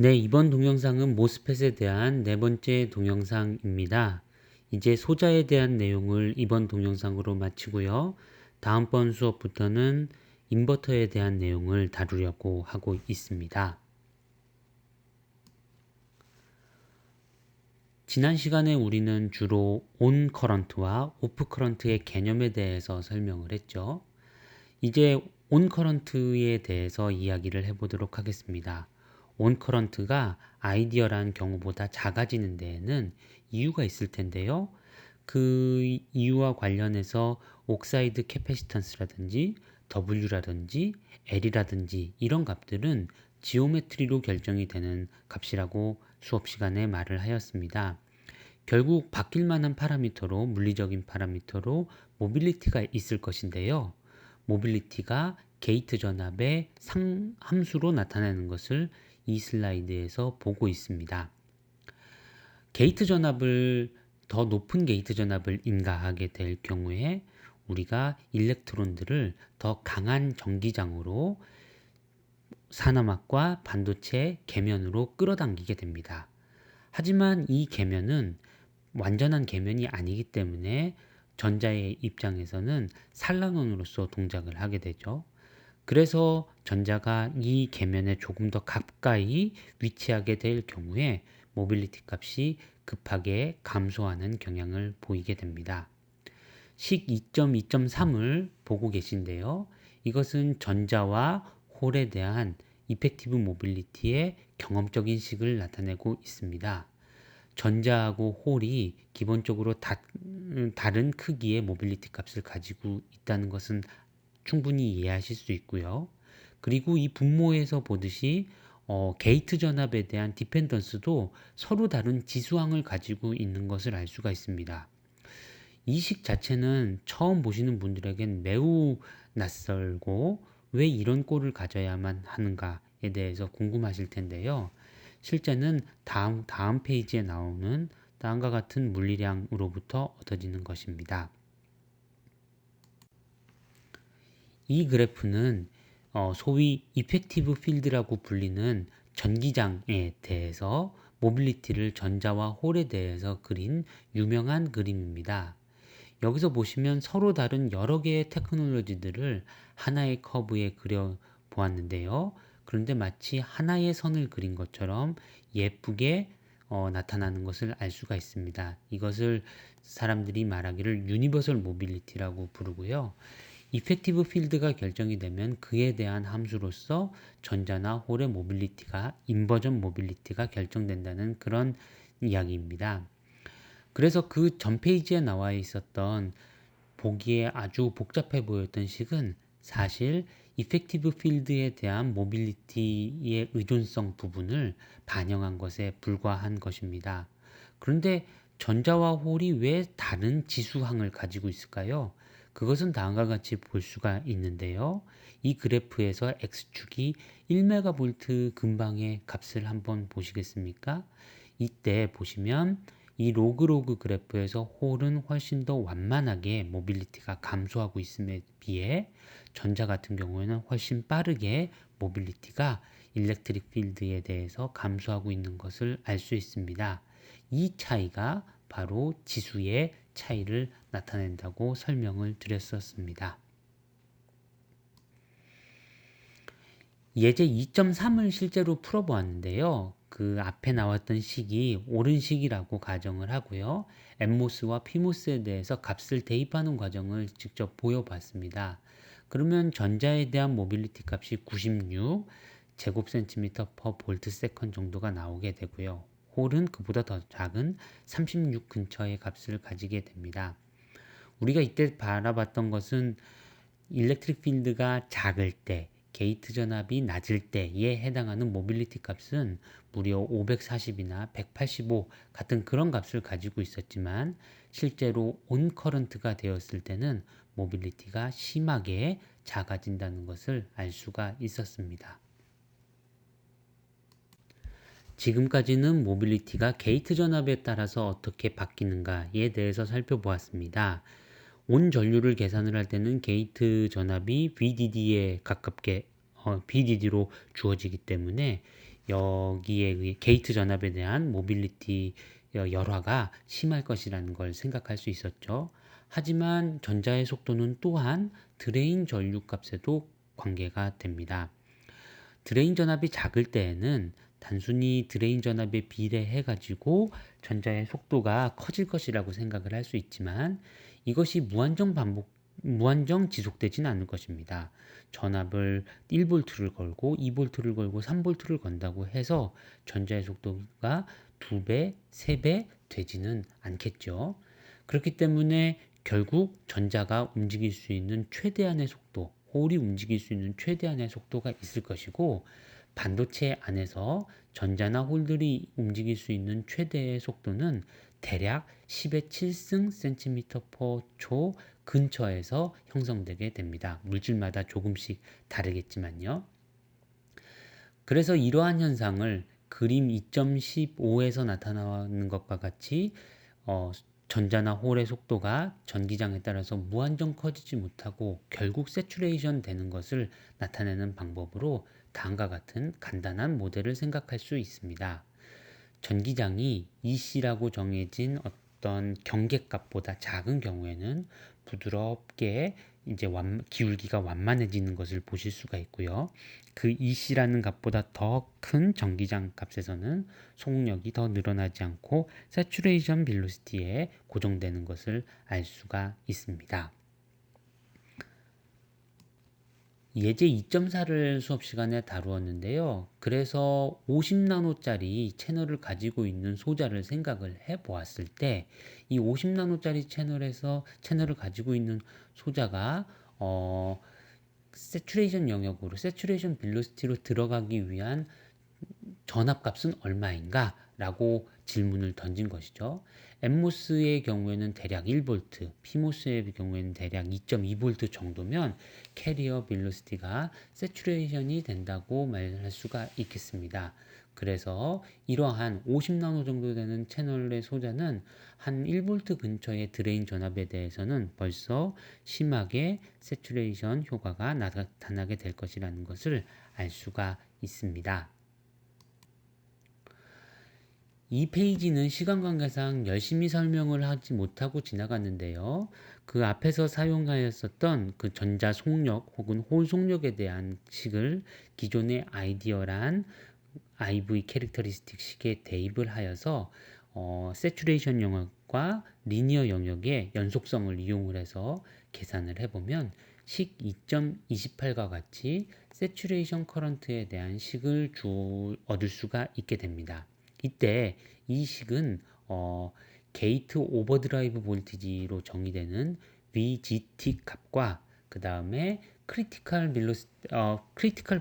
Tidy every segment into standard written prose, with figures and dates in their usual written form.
네, 이번 동영상은 모스펫에 대한 네 번째 동영상입니다. 이제 소자에 대한 내용을 이번 동영상으로 마치고요. 다음번 수업부터는 인버터에 대한 내용을 다루려고 하고 있습니다. 지난 시간에 우리는 주로 온 커런트와 오프 커런트의 개념에 대해서 설명을 했죠. 이제 온 커런트에 대해서 이야기를 해보도록 하겠습니다. 온 커런트가 아이디어란 경우보다 작아지는 데에는 이유가 있을 텐데요. 그 이유와 관련해서 옥사이드 캐패시턴스라든지 W라든지 L이라든지 이런 값들은 지오메트리로 결정이 되는 값이라고 수업 시간에 말을 하였습니다. 결국 바뀔 만한 파라미터로 물리적인 파라미터로 모빌리티가 있을 것인데요. 모빌리티가 게이트 전압의 함수로 나타나는 것을 이 슬라이드에서 보고 있습니다. 게이트 전압을 더 높은 게이트 전압을 인가하게 될 경우에 우리가 일렉트론들을 더 강한 전기장으로 산화막과 반도체 계면으로 끌어당기게 됩니다. 하지만 이 계면은 완전한 계면이 아니기 때문에 전자의 입장에서는 산란원으로서 동작을 하게 되죠. 그래서 전자가 이 계면에 조금 더 가까이 위치하게 될 경우에 모빌리티 값이 급하게 감소하는 경향을 보이게 됩니다. 식 2.2.3을 보고 계신데요. 이것은 전자와 홀에 대한 이펙티브 모빌리티의 경험적인 식을 나타내고 있습니다. 전자하고 홀이 기본적으로 다른 크기의 모빌리티 값을 가지고 있다는 것은 충분히 이해하실 수 있고요. 그리고 이 분모에서 보듯이 게이트 전압에 대한 디펜던스도 서로 다른 지수항을 가지고 있는 것을 알 수가 있습니다. 이 식 자체는 처음 보시는 분들에겐 매우 낯설고 왜 이런 꼴을 가져야만 하는가에 대해서 궁금하실 텐데요. 실제는 다음 페이지에 나오는 다음과 같은 물리량으로부터 얻어지는 것입니다. 이 그래프는 소위 이펙티브 필드라고 불리는 전기장에 대해서 모빌리티를 전자와 홀에 대해서 그린 유명한 그림입니다. 여기서 보시면 서로 다른 여러 개의 테크놀로지들을 하나의 커브에 그려 보았는데요. 그런데 마치 하나의 선을 그린 것처럼 예쁘게 나타나는 것을 알 수가 있습니다. 이것을 사람들이 말하기를 유니버설 모빌리티라고 부르고요. 이펙티브 필드가 결정이 되면 그에 대한 함수로서 전자나 홀의 모빌리티가 인버전 모빌리티가 결정된다는 그런 이야기입니다. 그래서 그 전 페이지에 나와 있었던 보기에 아주 복잡해 보였던 식은 사실 이펙티브 필드에 대한 모빌리티의 의존성 부분을 반영한 것에 불과한 것입니다. 그런데 전자와 홀이 왜 다른 지수항을 가지고 있을까요? 그것은 다음과 같이 볼 수가 있는데요. 이 그래프에서 X축이 1메가볼트 근방의 값을 한번 보시겠습니까? 이때 보시면 이 로그 그래프에서 홀은 훨씬 더 완만하게 모빌리티가 감소하고 있음에 비해 전자 같은 경우에는 훨씬 빠르게 모빌리티가 일렉트릭 필드에 대해서 감소하고 있는 것을 알 수 있습니다. 이 차이가 바로 지수의 차이를 나타낸다고 설명을 드렸었습니다. 예제 2.3을 실제로 풀어보았는데요. 그 앞에 나왔던 식이 옳은 식이라고 가정을 하고요. 엠모스와 피모스에 대해서 값을 대입하는 과정을 직접 보여봤습니다. 그러면 전자에 대한 모빌리티 값이 96 제곱센티미터 퍼 볼트 세컨 정도가 나오게 되고요. 홀은 그보다 더 작은 36 근처의 값을 가지게 됩니다. 우리가 이때 바라봤던 것은 일렉트릭 필드가 작을 때, 게이트 전압이 낮을 때에 해당하는 모빌리티 값은 무려 540이나 185 같은 그런 값을 가지고 있었지만 실제로 온 커런트가 되었을 때는 모빌리티가 심하게 작아진다는 것을 알 수가 있었습니다. 지금까지는 모빌리티가 게이트 전압에 따라서 어떻게 바뀌는가에 대해서 살펴보았습니다. 온 전류를 계산을 할 때는 게이트 전압이 VDD에 가깝게 BDD로 주어지기 때문에 여기에 의해 게이트 전압에 대한 모빌리티 열화가 심할 것이라는 걸 생각할 수 있었죠. 하지만 전자의 속도는 또한 드레인 전류값에도 관계가 됩니다. 드레인 전압이 작을 때에는 단순히 드레인 전압에 비례해 가지고 전자의 속도가 커질 것이라고 생각을 할 수 있지만 이것이 무한정 지속되지는 않을 것입니다. 전압을 1볼트를 걸고 2볼트를 걸고 3볼트를 건다고 해서 전자의 속도가 2배, 3배 되지는 않겠죠. 그렇기 때문에 결국 전자가 움직일 수 있는 최대한의 속도, 홀이 움직일 수 있는 최대한의 속도가 있을 것이고 반도체 안에서 전자나 홀들이 움직일 수 있는 최대의 속도는 대략 10의 7승 cm/초 근처에서 형성되게 됩니다. 물질마다 조금씩 다르겠지만요. 그래서 이러한 현상을 그림 2.15에서 나타나는 것과 같이 전자나 홀의 속도가 전기장에 따라서 무한정 커지지 못하고 결국 세츄레이션 되는 것을 나타내는 방법으로 다음과 같은 간단한 모델을 생각할 수 있습니다. 전기장이 EC라고 정해진 어떤 경계값보다 작은 경우에는 부드럽게 이제 기울기가 완만해지는 것을 보실 수가 있고요. 그 EC라는 값보다 더 큰 전기장 값에서는 속력이 더 늘어나지 않고 세츄레이션 벨로시티에 고정되는 것을 알 수가 있습니다. 예제 2.4를 수업 시간에 다루었는데요. 그래서 50나노짜리 채널을 가지고 있는 소자를 생각을 해 보았을 때 이 50나노짜리 채널을 가지고 있는 소자가 세츄레이션 영역으로 세츄레이션 벨로시티로 들어가기 위한 전압값은 얼마인가? 라고 질문을 던진 것이죠. 엠모스의 경우에는 대략 1V, 피모스의 경우에는 대략 2.2V 정도면 캐리어 벨로시티가 세츄레이션이 된다고 말할 수가 있겠습니다. 그래서 이러한 50나노 정도 되는 채널의 소자는 한 1V 근처의 드레인 전압에 대해서는 벌써 심하게 세츄레이션 효과가 나타나게 될 것이라는 것을 알 수가 있습니다. 이 페이지는 시간 관계상 열심히 설명을 하지 못하고 지나갔는데요. 그 앞에서 사용하였었던 그 전자 속력 혹은 홀 속력에 대한 식을 기존의 아이디어란 IV 캐릭터리스틱 식에 대입을 하여서 세츄레이션 영역과 리니어 영역의 연속성을 이용을 해서 계산을 해보면 식 2.28과 같이 세츄레이션 커런트에 대한 식을 얻을 수가 있게 됩니다. 이때 이 식은 게이트 오버드라이브 볼티지로 정의되는 VGT 값과 그 다음에 크리티컬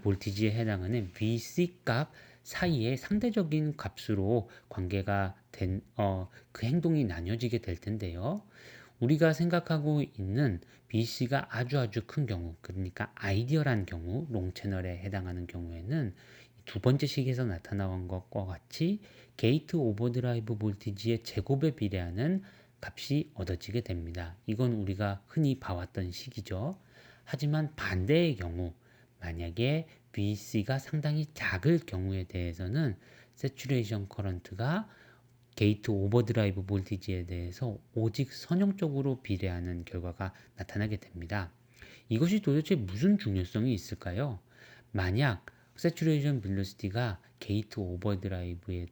볼티지에 해당하는 VC 값 사이의 상대적인 값으로 관계가 된 그 행동이 나뉘어지게 될 텐데요. 우리가 생각하고 있는 BC가 아주 큰 경우, 그러니까 아이디어란 경우, 롱 채널에 해당하는 경우에는 두 번째 식에서 나타난 것과 같이 게이트 오버드라이브 볼티지의 제곱에 비례하는 값이 얻어지게 됩니다. 이건 우리가 흔히 봐왔던 식이죠. 하지만 반대의 경우, 만약에 VC가 상당히 작을 경우에 대해서는 세츄레이션 커런트가 게이트 오버드라이브 볼티지에 대해서 오직 선형적으로 비례하는 결과가 나타나게 됩니다. 이것이 도대체 무슨 중요성이 있을까요? 만약 세츄레이션 벨로시티가 게이트 오버드라이브의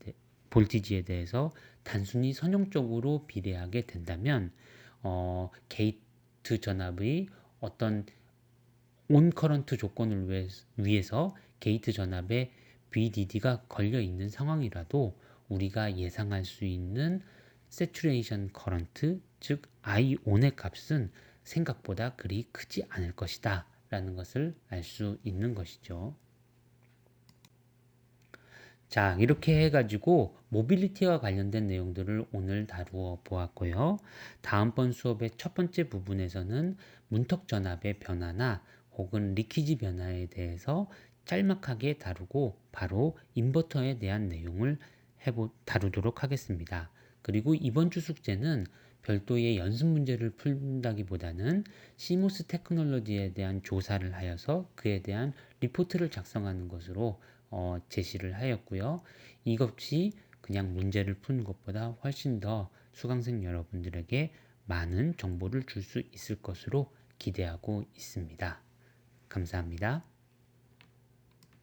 볼티지에 대해서 단순히 선형적으로 비례하게 된다면 게이트 전압의 어떤 온 커런트 조건을 위해서 게이트 전압에 VDD가 걸려 있는 상황이라도 우리가 예상할 수 있는 세츄레이션 커런트, 즉 I-ON의 값은 생각보다 그리 크지 않을 것이다 라는 것을 알 수 있는 것이죠. 자, 이렇게 해가지고 모빌리티와 관련된 내용들을 오늘 다루어 보았고요. 다음번 수업의 첫 번째 부분에서는 문턱 전압의 변화나 혹은 리키지 변화에 대해서 짤막하게 다루고 바로 인버터에 대한 내용을 다루도록 하겠습니다. 그리고 이번 주 숙제는 별도의 연습 문제를 푼다기보다는 시모스 테크놀로지에 대한 조사를 하여서 그에 대한 리포트를 작성하는 것으로 제시를 하였고요. 이것이 그냥 문제를 푸는 것보다 훨씬 더 수강생 여러분들에게 많은 정보를 줄 수 있을 것으로 기대하고 있습니다. 감사합니다.